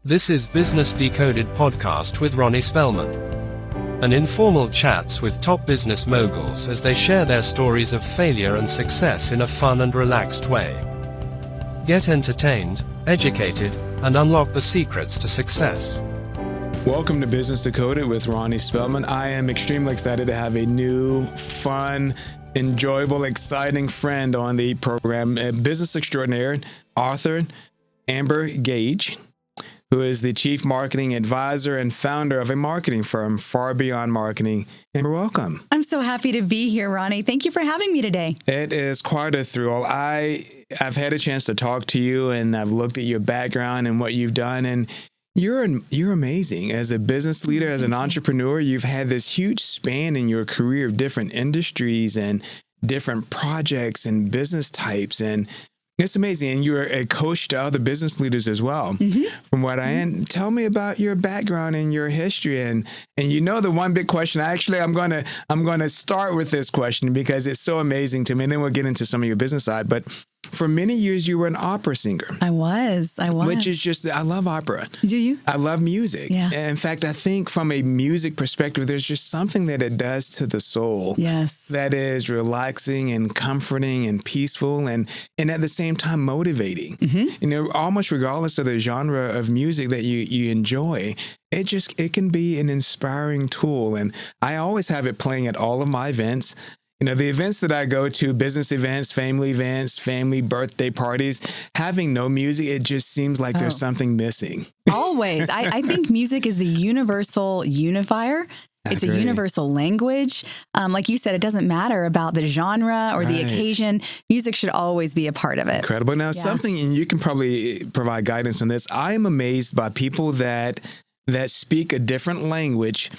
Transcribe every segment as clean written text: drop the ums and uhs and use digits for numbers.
This is Business Decoded podcast with Ronnie Spellman. An informal chats with top business moguls as they share their stories of failure and success in a fun and relaxed way. Get entertained, educated, and unlock the secrets to success. Welcome to Business Decoded with Ronnie Spellman. I am extremely excited to have a new, fun, enjoyable, exciting friend on the program, a business extraordinaire, author, Amber Gaige, who is the chief marketing advisor and founder of a marketing firm, Far Beyond Marketing. Amber, welcome. I'm so happy to be here, Ronnie. Thank you for having me today. It is quite a thrill. I've had a chance to talk to you, and I've looked at your background and what you've done, and you're amazing. As a business leader, as an entrepreneur, you've had this huge span in your career of different industries and different projects and business types, and it's amazing. And you're a coach to other business leaders as well. From what I am, tell me about your background and your history. And you know, the one big question, actually, I'm going to start with this question because it's so amazing to me. And then we'll get into some of your business side. But for many years, you were an opera singer. I was. Which is just, I love opera. Do you? I love music. Yeah. In fact, I think from a music perspective, there's just something that it does to the soul. Yes. That is relaxing and comforting and peaceful and at the same time motivating. You know, almost regardless of the genre of music that you enjoy, it can be an inspiring tool. And I always have it playing at all of my events. You know, the events that I go to, business events, family birthday parties, having no music, it just seems like there's something missing. Always. I think music is the universal unifier. It's a universal language. Like you said, it doesn't matter about the genre or the occasion. Music should always be a part of it. Incredible. Now, something, and you can probably provide guidance on this. I am amazed by people that speak a different language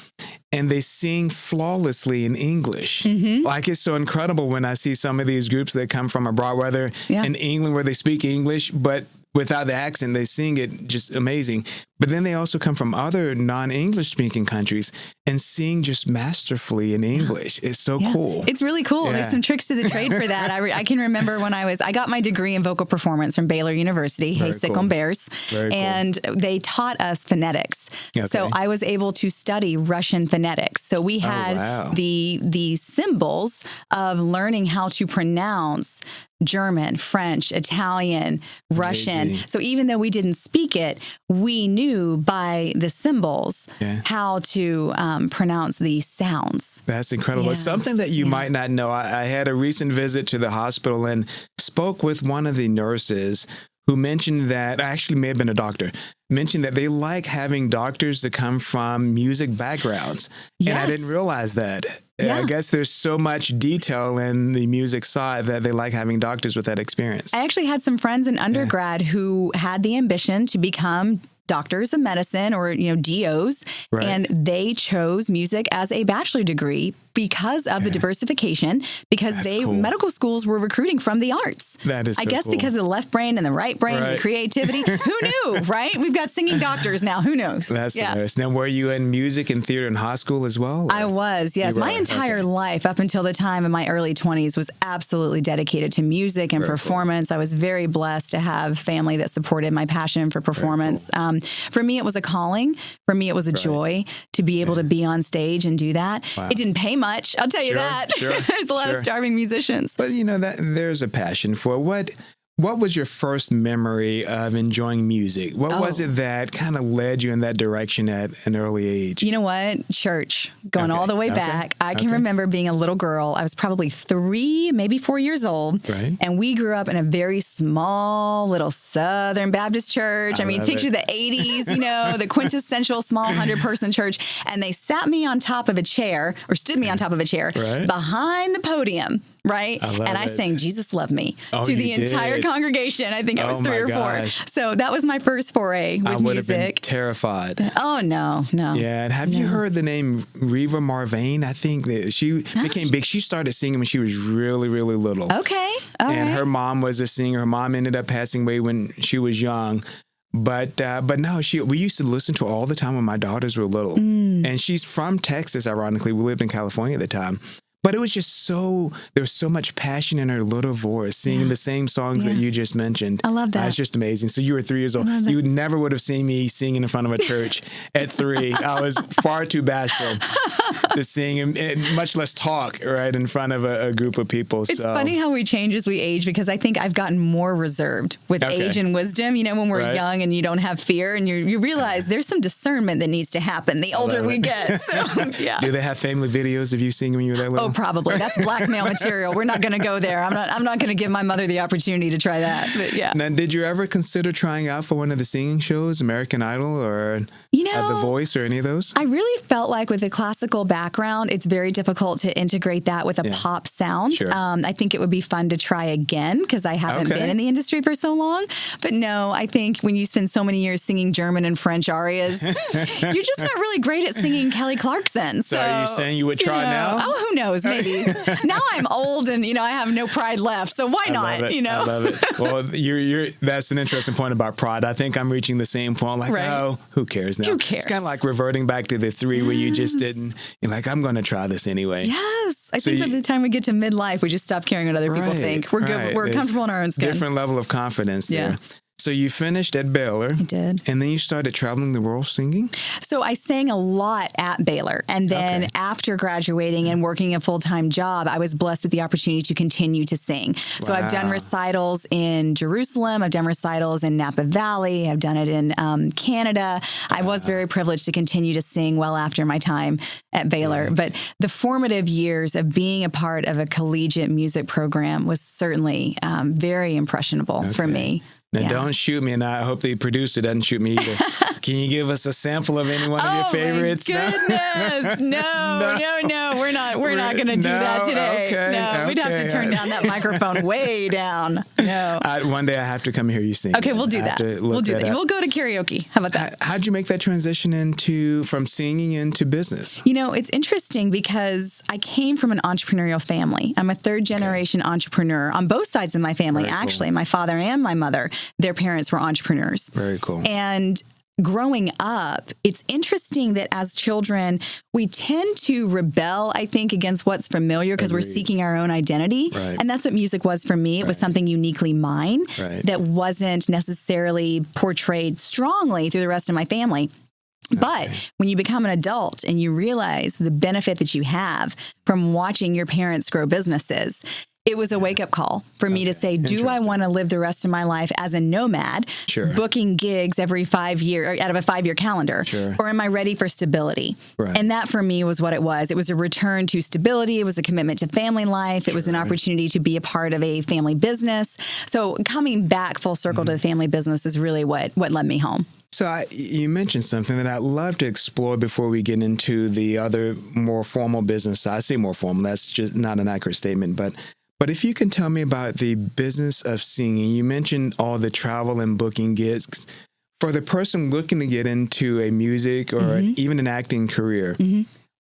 and they sing flawlessly in English. Like, it's so incredible when I see some of these groups that come from abroad, whether in England where they speak English, but without the accent, they sing it just amazing. But then they also come from other non-English speaking countries and sing just masterfully in English. It's so cool. It's really cool. There's some tricks to the trade for that. I can remember when I got my degree in vocal performance from Baylor University, Sick on Bears, and they taught us phonetics. So I was able to study Russian phonetics. So we had the symbols of learning how to pronounce German, French, Italian, Russian. Amazing. So even though we didn't speak it, we knew by the symbols how to pronounce these sounds. That's incredible. It's something that you might not know. I had a recent visit to the hospital and spoke with one of the nurses who mentioned that, actually may have been a doctor, mentioned that they like having doctors that come from music backgrounds. And I didn't realize that. I guess there's so much detail in the music side that they like having doctors with that experience. I actually had some friends in undergrad who had the ambition to become doctors of medicine or, DOs, and they chose music as a bachelor degree because of the diversification, because medical schools were recruiting from the arts. That is so I guess cool. Because of the left brain and the right brain, the creativity. Who knew, right? We've got singing doctors now. Who knows? That's hilarious. Now, were you in music and theater in high school as well? Or? I was, yes. My entire life up until the time in my early 20s was absolutely dedicated to music and performance. I was very blessed to have family that supported my passion for performance. For me, it was a calling. For me, it was a joy to be able to be on stage and do that. It didn't pay much, I'll tell you that. There's a lot of starving musicians. But that there's a passion for what was your first memory of enjoying music? What was it that kind of led you in that direction at an early age? You know what? Church. Going all the way back. I can remember being a little girl. I was probably 3, maybe 4 years old. And we grew up in a very small little Southern Baptist church. I mean, picture the 80s, the quintessential small 100-person church. And they sat me on top of a chair, or stood me on top of a chair, behind the podium. I sang Jesus Love Me to the entire congregation. I think I was 3 or 4. So that was my first foray with music. I would have been terrified. Oh, no. Yeah. And have you heard the name Reva Marvain? I think that she became big. She started singing when she was really, really little. Okay. And her mom was a singer. Her mom ended up passing away when she was young. But no, we used to listen to her all the time when my daughters were little. And she's from Texas, ironically. We lived in California at the time. But it was just there was so much passion in her little voice, singing the same songs that you just mentioned. I love that. It's just amazing. So you were 3 years old. You never would have seen me singing in front of a church at 3. I was far too bashful to sing, and much less talk right in front of a group of people. It's funny how we change as we age, because I think I've gotten more reserved with age and wisdom. You know, when we're young and you don't have fear, and you realize there's some discernment that needs to happen the older we get. So, Do they have family videos of you singing when you were that little? Oh, probably. That's blackmail material. We're not going to go there. I'm not going to give my mother the opportunity to try that. But yeah. Now, did you ever consider trying out for one of the singing shows, American Idol or The Voice or any of those? I really felt like with a classical background, it's very difficult to integrate that with a pop sound. Sure. I think it would be fun to try again, because I haven't been in the industry for so long. But no, I think when you spend so many years singing German and French arias, you're just not really great at singing Kelly Clarkson. So are you saying you would try now? Oh, who knows? Maybe. Now I'm old and, I have no pride left. So why not? I love it. Well, that's an interesting point about pride. I think I'm reaching the same point. Like, oh, who cares now? Who cares? It's kind of like reverting back to the 3 where you just didn't. You're like, I'm going to try this anyway. Yes. I think by the time we get to midlife, we just stop caring what other people think. We're good. We're comfortable in our own skin. Different level of confidence there. So you finished at Baylor. I did. And then you started traveling the world singing? So I sang a lot at Baylor. And then after graduating and working a full-time job, I was blessed with the opportunity to continue to sing. So I've done recitals in Jerusalem. I've done recitals in Napa Valley. I've done it in Canada. I was very privileged to continue to sing well after my time at Baylor. But the formative years of being a part of a collegiate music program was certainly very impressionable for me. Now, don't shoot me, and I hope the producer doesn't shoot me either. Can you give us a sample of any one of your favorites? Oh, my goodness. No. We're not going to do that today. We'd have to turn down that microphone way down. No. One day I have to come hear you sing. Okay, we'll do that. We'll do that. We'll go to karaoke. How about that? How'd you make that transition from singing into business? It's interesting because I came from an entrepreneurial family. I'm a third-generation entrepreneur on both sides of my family, actually. My father and my mother, their parents were entrepreneurs. Very cool. And growing up, it's interesting that as children, we tend to rebel, I think, against what's familiar because we're seeking our own identity. Right. And that's what music was for me. It was something uniquely mine that wasn't necessarily portrayed strongly through the rest of my family. But when you become an adult and you realize the benefit that you have from watching your parents grow businesses, it was a wake-up call for me to say, do I want to live the rest of my life as a nomad, booking gigs every 5 years out of a 5-year calendar, or am I ready for stability? Right. And that for me was what it was. It was a return to stability. It was a commitment to family life. It was an opportunity to be a part of a family business. So coming back full circle to the family business is really what led me home. So you mentioned something that I'd love to explore before we get into the other more formal business. I say more formal. That's just not an accurate statement, But if you can tell me about the business of singing, you mentioned all the travel and booking gigs. For the person looking to get into a music or even an acting career,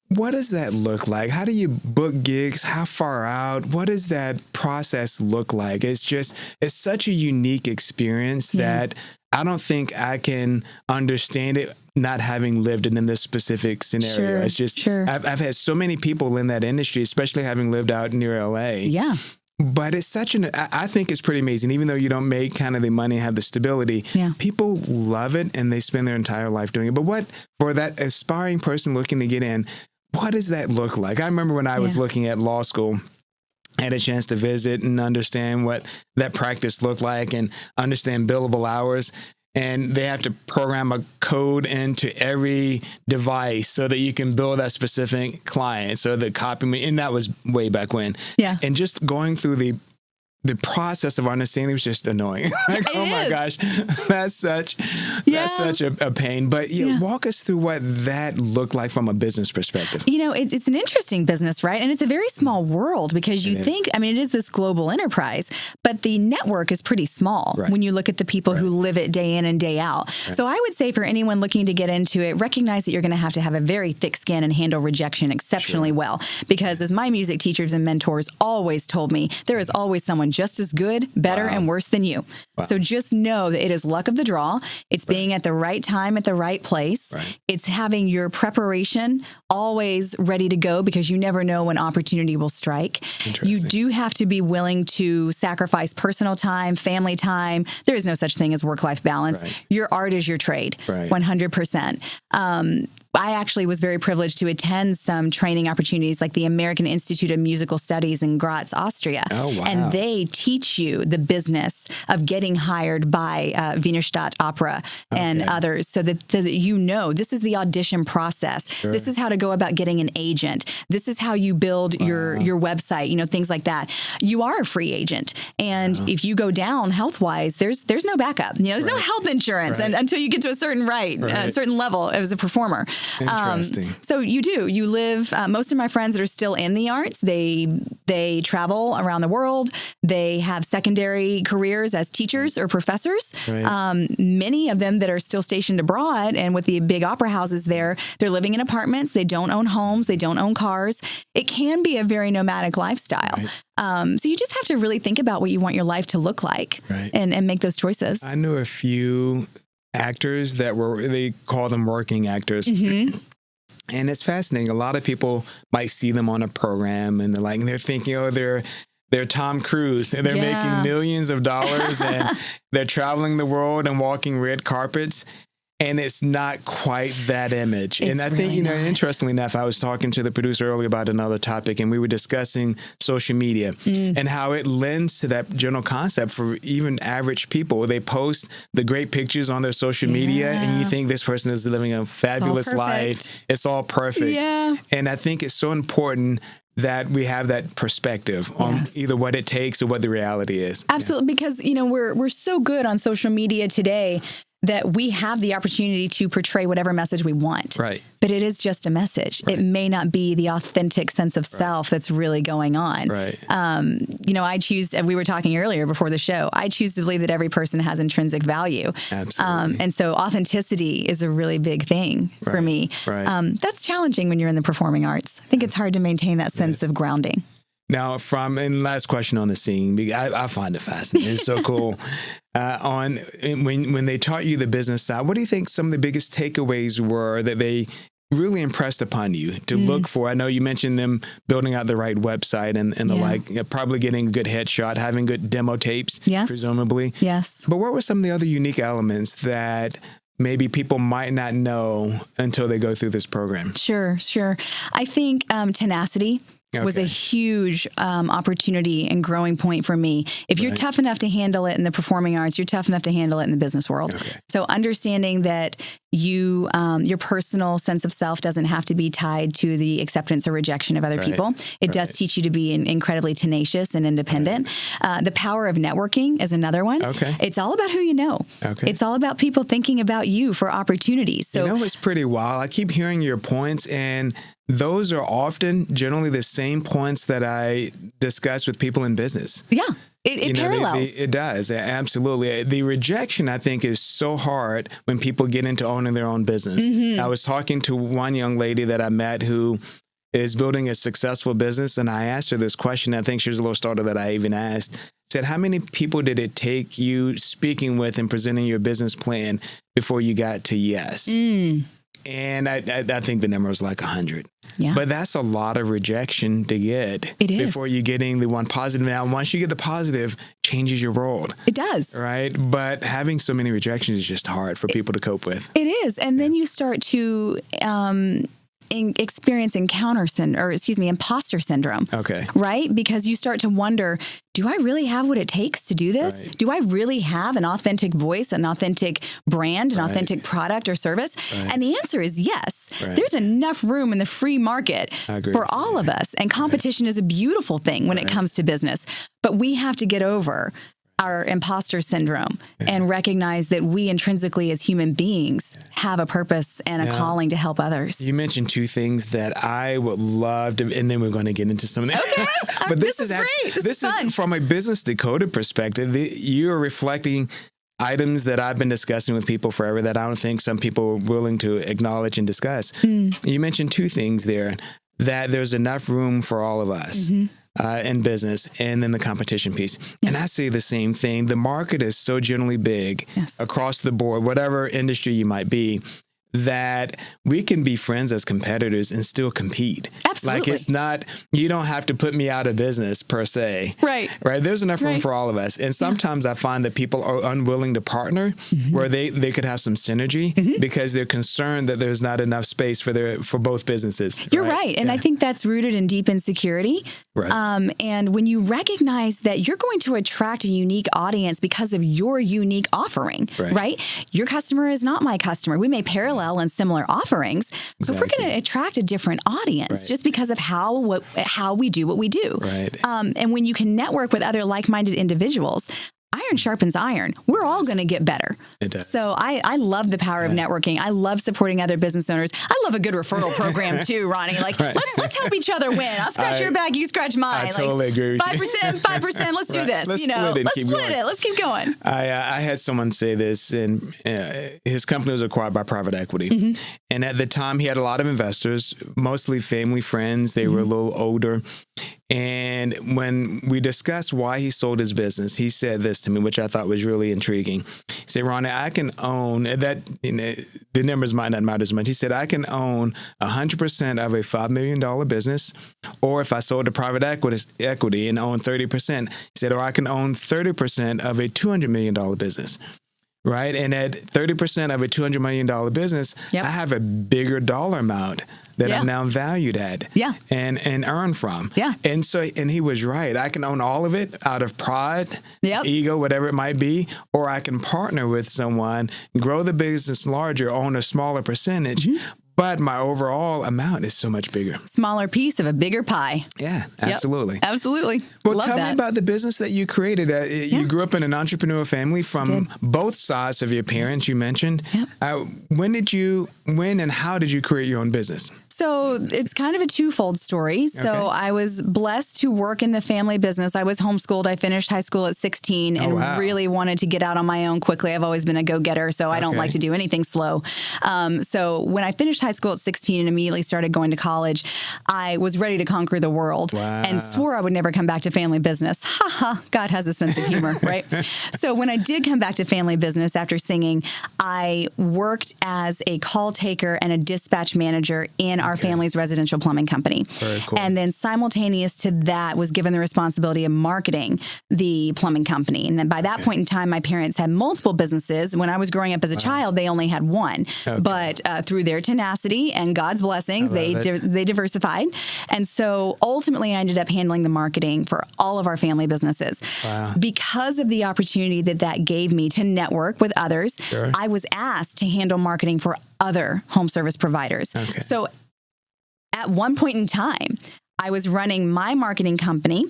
what does that look like? How do you book gigs? How far out? What does that process look like? It's such a unique experience that I don't think I can understand it not having lived it in this specific scenario. It's just, I've had so many people in that industry, especially having lived out near LA. Yeah. But it's I think it's pretty amazing. Even though you don't make kind of the money and have the stability, people love it and they spend their entire life doing it. But for that aspiring person looking to get in, what does that look like? I remember when I was looking at law school, I had a chance to visit and understand what that practice looked like and understand billable hours. And they have to program a code into every device so that you can bill that specific client. So the copy, and that was way back when. Yeah. And just going through the process of understanding was just annoying. My gosh, that's such a pain. But walk us through what that looked like from a business perspective. It's an interesting business, right? And it's a very small world because you think, it is this global enterprise, but the network is pretty small when you look at the people who live it day in and day out. Right. So I would say for anyone looking to get into it, recognize that you're going to have a very thick skin and handle rejection exceptionally well. Because as my music teachers and mentors always told me, there is always someone just as good, better, and worse than you. So just know that it is luck of the draw. It's being at the right time, at the right place. It's having your preparation always ready to go, because you never know when opportunity will strike. You do have to be willing to sacrifice personal time, family time. There is no such thing as work-life balance. Your art is your trade, 100%. I actually was very privileged to attend some training opportunities like the American Institute of Musical Studies in Graz, Austria. And they teach you the business of getting hired by Wiener Stadt Opera and others, so that you know this is the audition process. This is how to go about getting an agent. This is how you build your website, you know, things like that. You are a free agent. And if you go down health-wise, there's no backup. You know, there's no health insurance until you get to a certain certain level as a performer. So you live, most of my friends that are still in the arts, they travel around the world. They have secondary careers as teachers or professors. Many of them that are still stationed abroad, and with the big opera houses there, they're living in apartments. They don't own homes. They don't own cars. It can be a very nomadic lifestyle. So you just have to really think about what you want your life to look like and make those choices. I knew a few actors that they call them working actors. And it's fascinating. A lot of people might see them on a program and they're thinking, oh, they're Tom Cruise and they're making millions of dollars and they're traveling the world and walking red carpets. And it's not quite that image. And I think, interestingly enough, I was talking to the producer earlier about another topic, and we were discussing social media and how it lends to that general concept for even average people. They post the great pictures on their social media, and you think this person is living a fabulous life. It's all perfect. And I think it's so important that we have that perspective on either what it takes or what the reality is. Absolutely. Because, we're so good on social media today that we have the opportunity to portray whatever message we want. But it is just a message. It may not be the authentic sense of self that's really going on. I choose, we were talking earlier before the show, I choose to believe that every person has intrinsic value. And so authenticity is a really big thing for me. That's challenging when you're in the performing arts. I think it's hard to maintain that sense of grounding. Now, and last question on the scene, I find it fascinating. It's so cool. When they taught you the business side, what do you think some of the biggest takeaways were that they really impressed upon you to look for? I know you mentioned them building out the right website and the like, probably getting a good headshot, having good demo tapes, presumably. But what were some of the other unique elements that maybe people might not know until they go through this program? Sure. I think tenacity was a huge opportunity and growing point for me. If you're tough enough to handle it in the performing arts, you're tough enough to handle it in the business world. So understanding that your personal sense of self doesn't have to be tied to the acceptance or rejection of other people. It does teach you to be incredibly tenacious and independent. The power of networking is another one. It's all about who you know. It's all about people thinking about you for opportunities. So it's pretty wild. I keep hearing your points, and those are often generally the same points that I discuss with people in business. It parallels. It does. Absolutely. The rejection, I think, is so hard when people get into owning their own business. I was talking to one young lady that I met who is building a successful business, and I asked her this question. I think she was a little startled that I even asked. Said, how many people did it take you speaking with and presenting your business plan before you got to yes? And I think the number was like 100. But that's a lot of rejection to get before you're getting the one positive. Now, once you get the positive, changes your world. It does. Right? But having so many rejections is just hard for people to cope with. It is. And then you start to experience imposter syndrome. Right? Because you start to wonder, do I really have what it takes to do this? Do I really have an authentic voice, an authentic brand, an authentic product or service? And the answer is yes. There's enough room in the free market for all of us. And competition is a beautiful thing when it comes to business. But we have to get over our imposter syndrome and recognize that we intrinsically as human beings have a purpose and a calling to help others. You mentioned two things that I would love to, and then we're going to get into some of that. But this is great. This is fun. From a business Decoded perspective, you are reflecting items that I've been discussing with people forever that I don't think some people are willing to acknowledge and discuss. You mentioned two things there, that there's enough room for all of us. in business, and then the competition piece. Yeah. And I say the same thing. The market is so generally big across the board, whatever industry you might be, that we can be friends as competitors and still compete. Absolutely. Like it's not, you don't have to put me out of business per se. Right. There's enough room for all of us. And sometimes I find that people are unwilling to partner where they could have some synergy because they're concerned that there's not enough space for both businesses. You're right. And I think that's rooted in deep insecurity. Right. And when you recognize that you're going to attract a unique audience because of your unique offering, right? Your customer is not my customer. We may parallel and similar offerings, but we're going to attract a different audience just because of how we do what we do. Right. And when you can network with other like-minded individuals, iron sharpens iron. We're all going to get better. It does. So I love the power of networking. I love supporting other business owners. I love a good referral program too, Ronnie. Like let's help each other win. I'll scratch your back, you scratch mine. I totally agree with 5%. Let's do this. Let's split it. Let's keep going. I had someone say this, and his company was acquired by private equity. And at the time, he had a lot of investors, mostly family friends. They were a little older. And when we discussed why he sold his business, he said this to me, which I thought was really intriguing. He said, Ronnie, I can own that, the numbers might not matter as much. He said, I can own 100% of a $5 million business, or if I sold to private equity and own 30%, he said, or I can own 30% of a $200 million business. Right. And at 30% of a $200 million business, I have a bigger dollar amount that I'm now valued at and earn from. Yeah. And he was right. I can own all of it out of pride, ego, whatever it might be, or I can partner with someone, grow the business larger, own a smaller percentage. But my overall amount is so much bigger. Smaller piece of a bigger pie. Yeah, absolutely. Absolutely. Well, tell me about the business that you created. You grew up in an entrepreneurial family from both sides of your parents, you mentioned. When and how did you create your own business? So it's kind of a twofold story. So I was blessed to work in the family business. I was homeschooled. I finished high school at 16 and really wanted to get out on my own quickly. I've always been a go-getter, so I don't like to do anything slow. So when I finished high school at 16 and immediately started going to college, I was ready to conquer the world and swore I would never come back to family business. Ha ha, God has a sense of humor, right? So when I did come back to family business after singing, I worked as a call taker and a dispatch manager in our family's residential plumbing company. Very cool. And then simultaneous to that was given the responsibility of marketing the plumbing company. And then by that point in time, my parents had multiple businesses. When I was growing up as a child, they only had one. But through their tenacity and God's blessings, they diversified. And so ultimately, I ended up handling the marketing for all of our family businesses. Because of the opportunity that gave me to network with others, I was asked to handle marketing for other home service providers. So at one point in time, I was running my marketing company,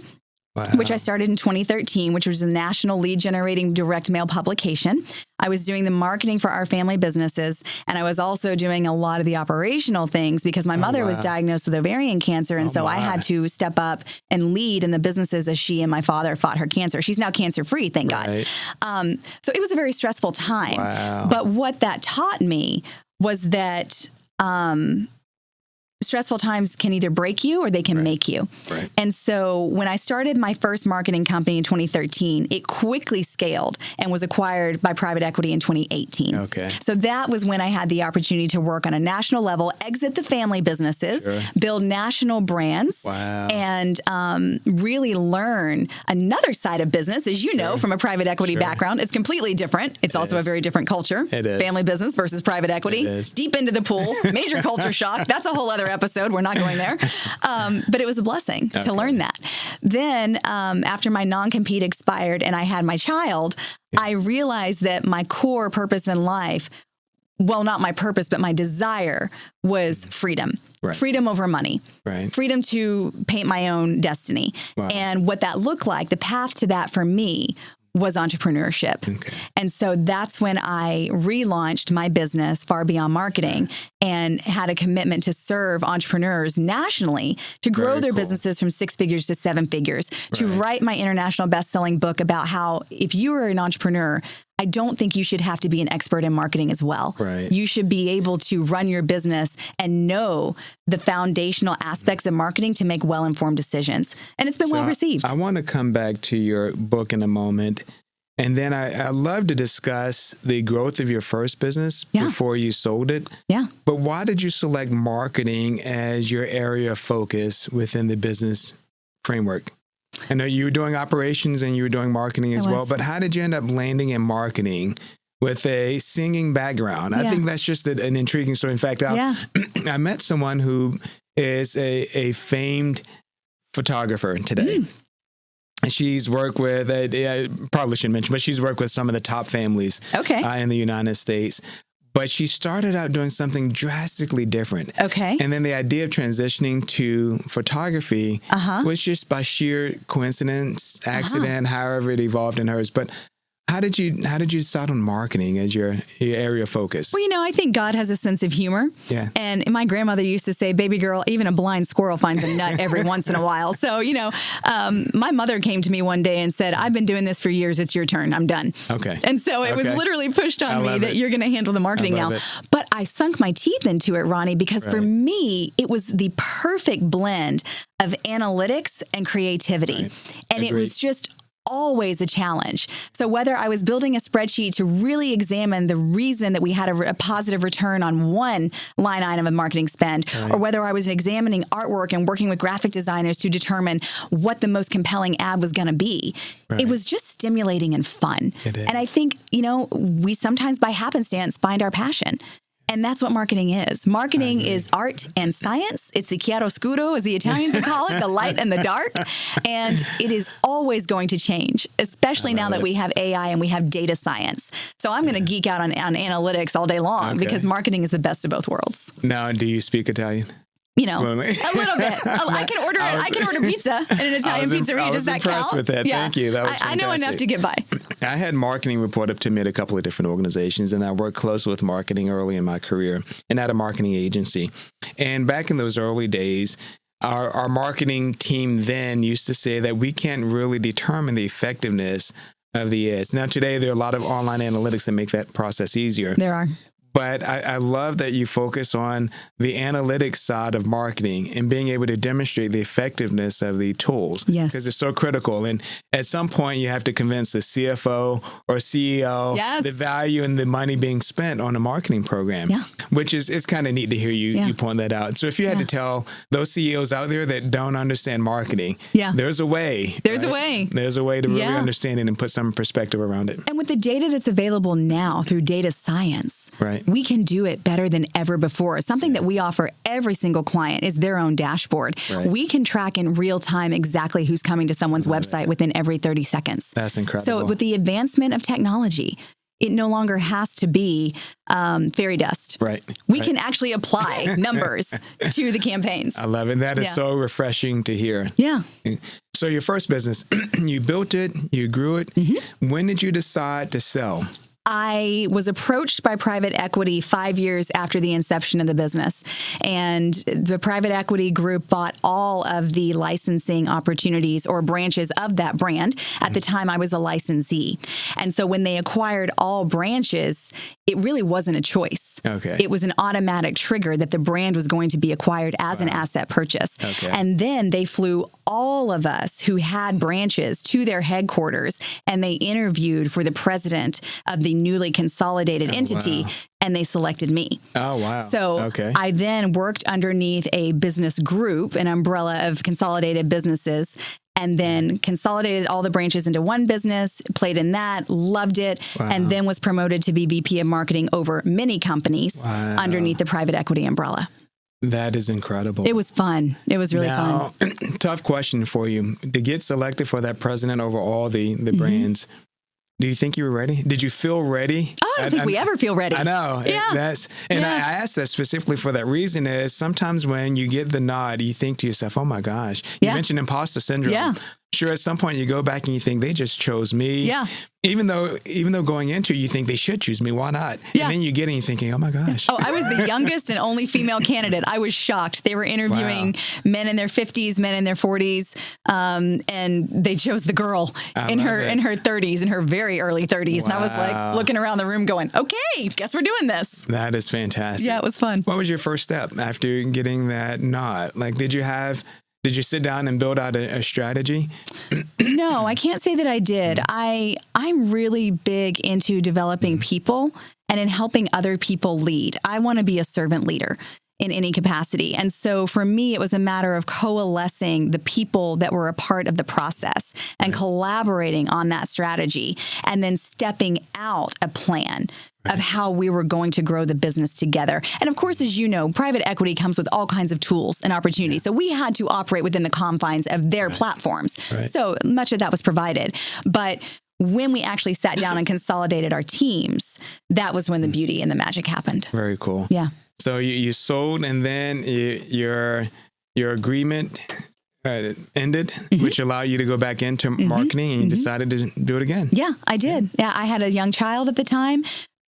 which I started in 2013, which was a national lead generating direct mail publication. I was doing the marketing for our family businesses, and I was also doing a lot of the operational things because my mother was diagnosed with ovarian cancer, and so I had to step up and lead in the businesses as she and my father fought her cancer. She's now cancer-free, thank God. So it was a very stressful time. But what that taught me was that stressful times can either break you or they can make you. And so when I started my first marketing company in 2013, it quickly scaled and was acquired by private equity in 2018. So that was when I had the opportunity to work on a national level, exit the family businesses, build national brands, and really learn another side of business. As you know, from a private equity background, it's completely different. It's also a very different culture. Family business versus private equity. Deep into the pool, major culture shock. That's a whole other episode. We're not going there. But it was a blessing to learn that. Then after my non-compete expired and I had my child, I realized that my core purpose in life, well, not my purpose, but my desire was freedom. Freedom over money. Freedom to paint my own destiny. And what that looked like, the path to that for me was entrepreneurship. And so that's when I relaunched my business, Far Beyond Marketing, and had a commitment to serve entrepreneurs nationally to grow their businesses from 6 figures to 7 figures, to write my international best-selling book about how if you are an entrepreneur, I don't think you should have to be an expert in marketing as well. Right. You should be able to run your business and know the foundational aspects of marketing to make well-informed decisions. And it's been well received. I want to come back to your book in a moment. And then I love to discuss the growth of your first business before you sold it. Yeah. But why did you select marketing as your area of focus within the business framework? I know you were doing operations and you were doing marketing as well, but how did you end up landing in marketing with a singing background? I think that's just an intriguing story. In fact, I met someone who is a famed photographer today. She's worked with, I probably shouldn't mention, but she's worked with some of the top families in the United States. But she started out doing something drastically different. Okay. And then the idea of transitioning to photography was just by sheer coincidence, accident, however it evolved in hers. But how did you start on marketing as your area of focus? Well, I think God has a sense of humor. Yeah. And my grandmother used to say, baby girl, even a blind squirrel finds a nut every once in a while. So, my mother came to me one day and said, I've been doing this for years. It's your turn. I'm done. Okay. And so it was literally pushed on me that you're going to handle the marketing now. But I sunk my teeth into it, Ronnie, because for me, it was the perfect blend of analytics and creativity. And it was just always a challenge. So whether I was building a spreadsheet to really examine the reason that we had a positive return on one line item of marketing spend, or whether I was examining artwork and working with graphic designers to determine what the most compelling ad was going to be, it was just stimulating and fun. And I think, we sometimes by happenstance find our passion. And that's what marketing is. Marketing is art and science. It's the chiaroscuro, as the Italians would call it, the light and the dark. And it is always going to change, especially now that we have AI and we have data science. So I'm going to geek out on analytics all day long because marketing is the best of both worlds. Now, do you speak Italian? A little bit. I can order pizza at an Italian pizzeria. Does that count? I was impressed with that. Yeah. Thank you. That was fantastic. I know enough to get by. I had marketing report up to me at a couple of different organizations, and I worked closely with marketing early in my career and at a marketing agency. And back in those early days, our marketing team then used to say that we can't really determine the effectiveness of the ads. Now, today, there are a lot of online analytics that make that process easier. There are. But I love that you focus on the analytics side of marketing and being able to demonstrate the effectiveness of the tools. Yes. Because it's so critical. And at some point, you have to convince the CFO or CEO the value and the money being spent on a marketing program, which is it's kind of neat to hear you point that out. So if you had to tell those CEOs out there that don't understand marketing, there's a way. There's a way. There's a way to really understand it and put some perspective around it. And with the data that's available now through data science, we can do it better than ever before. Something that we offer every single client is their own dashboard. We can track in real time exactly who's coming to someone's website within every 30 seconds. That's incredible. So with the advancement of technology, it no longer has to be fairy dust. We can actually apply numbers to the campaigns. I love it. That is so refreshing to hear. Yeah. So your first business, you built it, you grew it. When did you decide to sell? I was approached by private equity 5 years after the inception of the business. And the private equity group bought all of the licensing opportunities or branches of that brand. At the time, I was a licensee. And so when they acquired all branches, it really wasn't a choice. It was an automatic trigger that the brand was going to be acquired as an asset purchase. And then they flew all of us who had branches to their headquarters, and they interviewed for the president of the newly consolidated entity, and they selected me. Oh, wow. So I then worked underneath a business group, an umbrella of consolidated businesses, and then consolidated all the branches into one business, played in that, loved it, and then was promoted to be VP of marketing over many companies underneath the private equity umbrella. That is incredible. It was fun. It was really fun. Tough question for you. To get selected for that president over all the brands, do you think you were ready? Did you feel ready? Oh, I don't think we ever feel ready. I know. I asked that specifically for that reason is sometimes when you get the nod, you think to yourself, oh my gosh, you mentioned imposter syndrome. sure at some point you go back and you think they just chose me. Yeah. Even though going into it, you think they should choose me. Why not? Yeah. And then you get in, you're thinking, oh my gosh. Oh, I was the youngest and only female candidate. I was shocked. They were interviewing men in their 50s, men in their 40s, and they chose the girl in her 30s, in her very early 30s. Wow. And I was like looking around the room going, okay, guess we're doing this. That is fantastic. Yeah, it was fun. What was your first step after getting that nod? Like, did you sit down and build out a strategy? No, I can't say that I did. I'm really big into developing people and in helping other people lead. I want to be a servant leader in any capacity. And so for me, it was a matter of coalescing the people that were a part of the process and collaborating on that strategy and then stepping out a plan of how we were going to grow the business together. And of course, as you know, private equity comes with all kinds of tools and opportunities. So we had to operate within the confines of their platforms. Right. So much of that was provided. But when we actually sat down and consolidated our teams, that was when the beauty and the magic happened. Very cool. Yeah. So you sold, and then your agreement ended, which allowed you to go back into marketing, and you decided to do it again. Yeah, I did. Yeah, I had a young child at the time.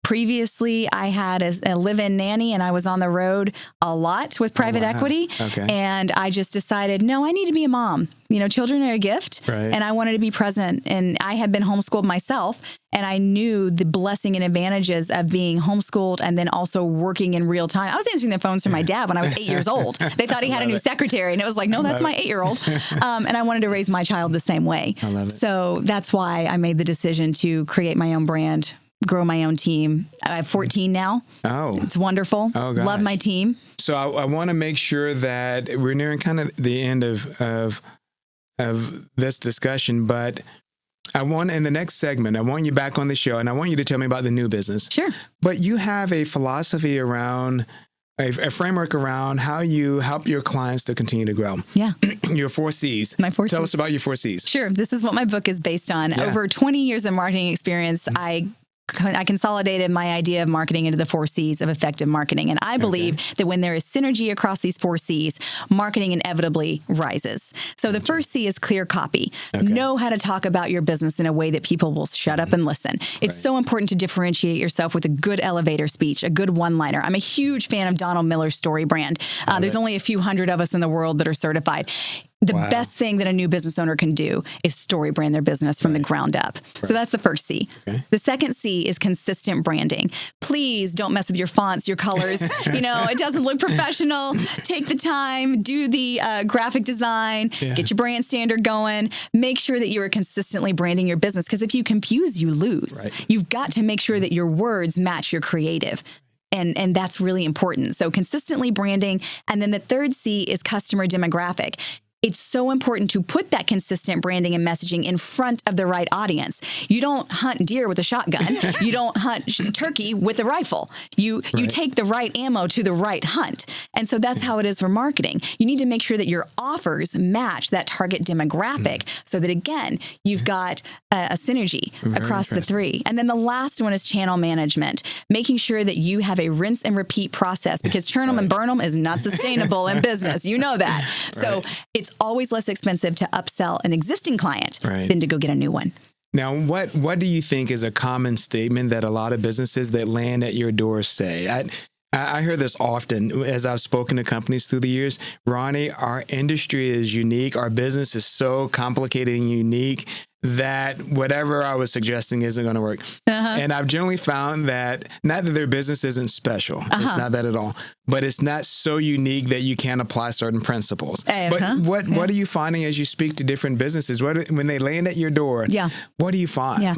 Previously, I had a live-in nanny, and I was on the road a lot with private equity. Okay. And I just decided, no, I need to be a mom. You know, children are a gift, and I wanted to be present. And I had been homeschooled myself, and I knew the blessing and advantages of being homeschooled and then also working in real time. I was answering the phones to my dad when I was 8 years old. They thought he had a new secretary, and it was like, no, that's my 8-year-old. And I wanted to raise my child the same way. I love it. So that's why I made the decision to create my own brand, grow my own team. I have 14 now. Oh. It's wonderful. Oh, gosh. Love my team. So I want to make sure that we're nearing kind of the end of this discussion, but in the next segment, I want you back on the show, and I want you to tell me about the new business. Sure. But you have a philosophy around a framework around how you help your clients to continue to grow. Yeah. Your 4 C's. My 4 C's. Tell us about your 4 C's. Sure. This is what my book is based on. Yeah. Over 20 years of marketing experience, I consolidated my idea of marketing into the 4 C's of effective marketing. And I believe that when there is synergy across these 4 C's, marketing inevitably rises. So the first C is clear copy. Know how to talk about your business in a way that people will shut up and listen. It's so important to differentiate yourself with a good elevator speech, a good one-liner. I'm a huge fan of Donald Miller's Story brand. There's only a few hundred of us in the world that are certified. The best thing that a new business owner can do is story brand their business from the ground up. So that's the first C. The second C is consistent branding. Please don't mess with your fonts, your colors. It doesn't look professional. Take the time, do the graphic design, get your brand standard going. Make sure that you are consistently branding your business, because if you confuse, you lose. You've got to make sure that your words match your creative. And that's really important. So consistently branding. And then the third C is customer demographic. It's so important to put that consistent branding and messaging in front of the right audience. You don't hunt deer with a shotgun. You don't hunt turkey with a rifle. You take the right ammo to the right hunt. And so that's how it is for marketing. You need to make sure that your offers match that target demographic so that, again, you've got a synergy across the 3. And then the last one is channel management, making sure that you have a rinse and repeat process, because churn them and burn them is not sustainable in business. You know that. So it's always less expensive to upsell an existing client than to go get a new one. Now, what do you think is a common statement that a lot of businesses that land at your door say? I hear this often as I've spoken to companies through the years. Ronnie, our industry is unique. Our business is so complicated and unique that whatever I was suggesting isn't going to work. And I've generally found that, not that their business isn't special. It's not that at all. But it's not so unique that you can't apply certain principles. But what are you finding as you speak to different businesses? When they land at your door, what do you find?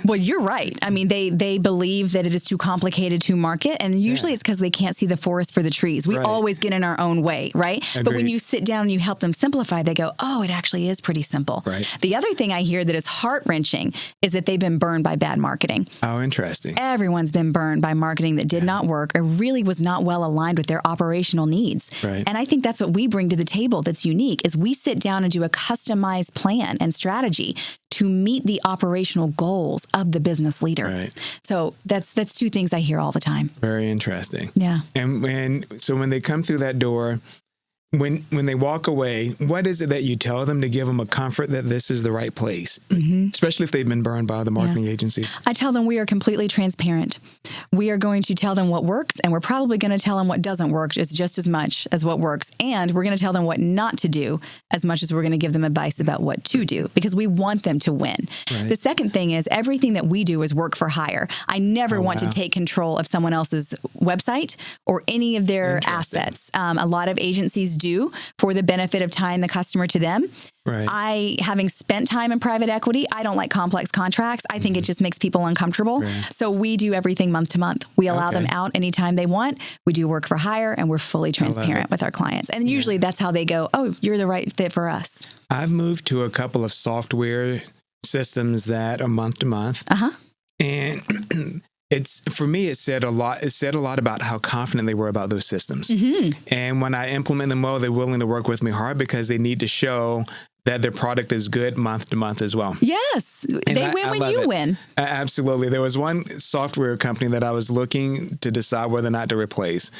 Well, you're right. I mean, they believe that it is too complicated to market. And usually it's because they can't see the forest for the trees. We always get in our own way, right? Agreed. But when you sit down and you help them simplify, they go, oh, it actually is pretty simple. The other thing I hear that is heart-wrenching is that they've been burned by bad marketing. Oh, interesting. Everyone's been burned by marketing that did not work or really was not well aligned with their operational needs. And I think that's what we bring to the table that's unique, is we sit down and do a customized plan and strategy to meet the operational goals of the business leader. So that's 2 things I hear all the time. Very interesting. Yeah. And when they come through that door, when they walk away, what is it that you tell them to give them a comfort that this is the right place, especially if they've been burned by the marketing agencies? I tell them we are completely transparent. We are going to tell them what works, and we're probably going to tell them what doesn't work just as much as what works. And we're going to tell them what not to do as much as we're going to give them advice about what to do, because we want them to win. Right. The second thing is everything that we do is work for hire. I never want to take control of someone else's website or any of their assets. A lot of agencies do for the benefit of tying the customer to them. Right. Having spent time in private equity, I don't like complex contracts. I think it just makes people uncomfortable. Right. So we do everything month to month. We allow them out anytime they want. We do work for hire, and we're fully transparent with our clients. And usually that's how they go, oh, you're the right fit for us. I've moved to a couple of software systems that are month to month. And for me, it said a lot. It said a lot about how confident they were about those systems. And when I implement them well, they're willing to work with me hard because they need to show that their product is good month to month as well. Yes. They win when you win. Absolutely. There was one software company that I was looking to decide whether or not to replace.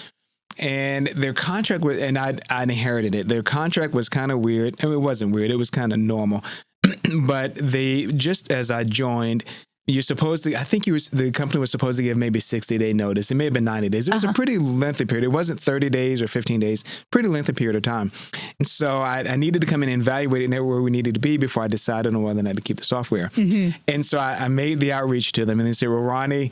And their contract was, and I inherited it. Their contract was kind of weird. I mean, it wasn't weird. It was kind of normal. But they, just as I joined, you're supposed to, I think the company was supposed to give maybe 60-day notice. It may have been 90 days. It was a pretty lengthy period. It wasn't 30 days or 15 days, pretty lengthy period of time. And so I needed to come in and evaluate it where we needed to be before I decided on whether or not to keep the software. And so I made the outreach to them, and they said, well, Ronnie,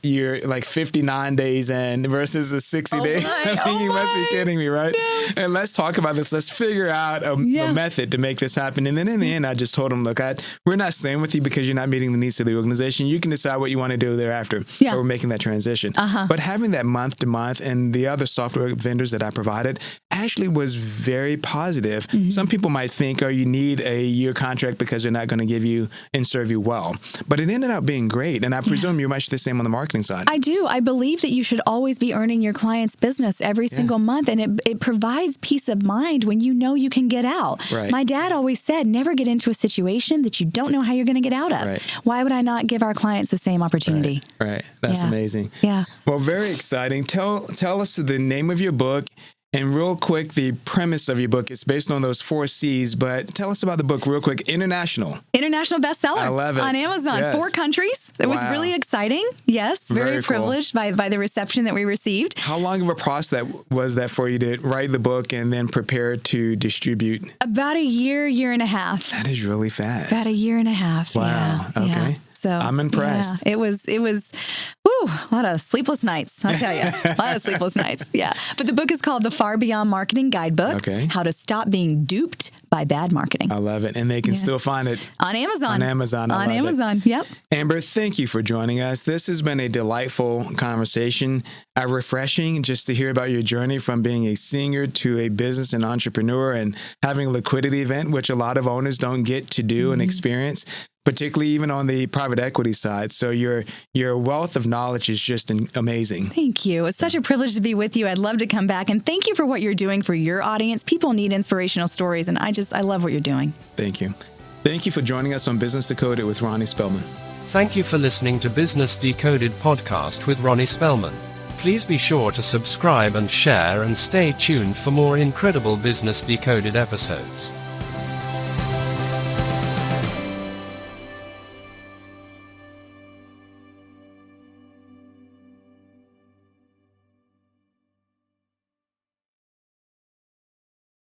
you're like 59 days in versus the 60 days. You must be kidding me, right? No. And let's talk about this. Let's figure out a method to make this happen. And then in the end, I just told them, look, we're not staying with you because you're not meeting the needs of the organization. You can decide what you want to do thereafter. But we're making that transition. But having that month to month and the other software vendors that I provided actually was very positive. Some people might think, you need a year contract because they're not going to give you and serve you well. But it ended up being great. And I presume you're much the same on the marketing side. I do. I believe that you should always be earning your client's business every single month. And it provides peace of mind when you know you can get out. Right. My dad always said, never get into a situation that you don't know how you're going to get out of. Right. Why would I not give our clients the same opportunity? Right. That's amazing. Yeah. Well, very exciting. Tell us the name of your book. And real quick, the premise of your book is based on those 4 C's, but tell us about the book real quick. International bestseller. I love it. On Amazon. Yes. 4 countries. It was really exciting. Yes. Very privileged by the reception that we received. How long of a process was that for you to write the book and then prepare to distribute? About a year and a half. That is really fast. About a year and a half. Wow. Yeah. Okay. Yeah. So I'm impressed. Yeah, it was a lot of sleepless nights. I'll tell you, a lot of sleepless nights. Yeah. But the book is called The Far Beyond Marketing Guidebook. How to Stop Being Duped by Bad Marketing. I love it. And they can still find it on Amazon. On Amazon. Yep. Amber, thank you for joining us. This has been a delightful conversation, refreshing just to hear about your journey from being a singer to a business and entrepreneur and having a liquidity event, which a lot of owners don't get to do and experience, particularly even on the private equity side. So your wealth of knowledge is just amazing. Thank you. It's such a privilege to be with you. I'd love to come back. And thank you for what you're doing for your audience. People need inspirational stories, and I love what you're doing. Thank you. Thank you for joining us on Business Decoded with Ronnie Spellman. Thank you for listening to Business Decoded podcast with Ronnie Spellman. Please be sure to subscribe and share and stay tuned for more incredible Business Decoded episodes.